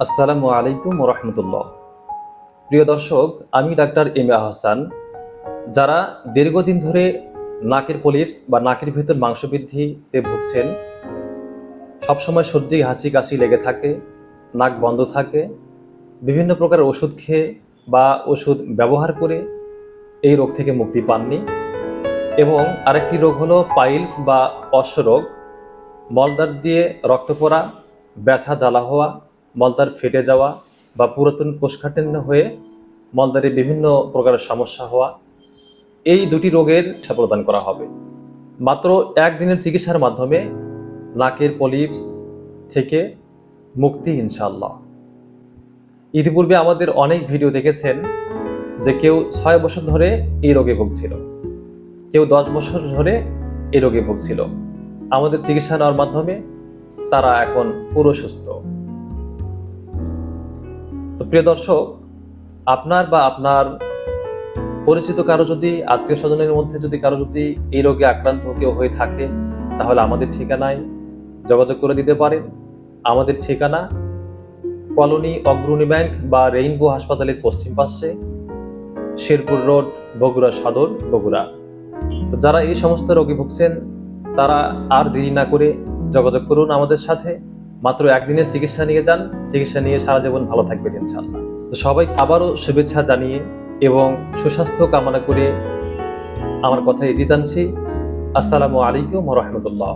আসসালামু আলাইকুম রহমতুল্লাহ। প্রিয় দর্শক, আমি ডাক্তার এম এ আহসান। যারা দীর্ঘদিন ধরে নাকের পলিপস বা নাকের ভিতর মাংস বৃদ্ধিতে ভুগছেন, সবসময় সর্দি হাঁচি কাশি লেগে থাকে, নাক বন্ধ থাকে, বিভিন্ন প্রকার ওষুধ খেয়ে বা ওষুধ ব্যবহার করে এই রোগ থেকে মুক্তি পাননি, এবং আরেকটি রোগ হলো পাইলস বা অশ্বরোগ, মলদ্বার দিয়ে রক্ত পড়া, ব্যথা জ্বালা হওয়া, মলদ্বার ফেটে যাওয়া বা পুরাতন কোষ্ঠকাঠিন্য হয়ে মলদ্বারে বিভিন্ন প্রকারের সমস্যা হওয়া, এই দুটি রোগের চিকিৎসা প্রদান করা হবে মাত্র একদিনের চিকিৎসার মাধ্যমে। নাকের পলিপস থেকে মুক্তি ইনশাআল্লাহ। ইতিপূর্বে আমাদের অনেক ভিডিও দেখেছেন যে কেউ 6 বছর ধরে এই রোগে ভুগছিল, কেউ 10 বছর ধরে এই রোগে ভুগছিল। আমাদের চিকিৎসা নেওয়ার মাধ্যমে তারা এখন পুরো সুস্থ। তো প্রিয় দর্শক, আপনার বা আপনার পরিচিত কারো যদি, আত্মীয় স্বজনের মধ্যে যদি কারো যদি এই রোগে আক্রান্ত কেউ হয়ে থাকে, তাহলে আমাদের ঠিকানায় যোগাযোগ করে দিতে পারেন। আমাদের ঠিকানা কলোনি অগ্রণী ব্যাংক বা রেইনবো হাসপাতালের পশ্চিম পাশে, শেরপুর রোড, বগুড়া সদর, বগুড়া। তো যারা এই সমস্ত রোগে ভুগছেন তারা আর দেরি না করে যোগাযোগ করুন আমাদের সাথে। মাত্র একদিনের চিকিৎসা নিয়ে যান, চিকিৎসা নিয়ে সারা জীবন ভালো থাকবেন ইনশাআল্লাহ। তো সবাই আবারও শুভেচ্ছা জানিয়ে এবং সুস্বাস্থ্য কামনা করে আমার কথা এটি টানছি। আসসালামু আলাইকুম রহমতুল্লাহ।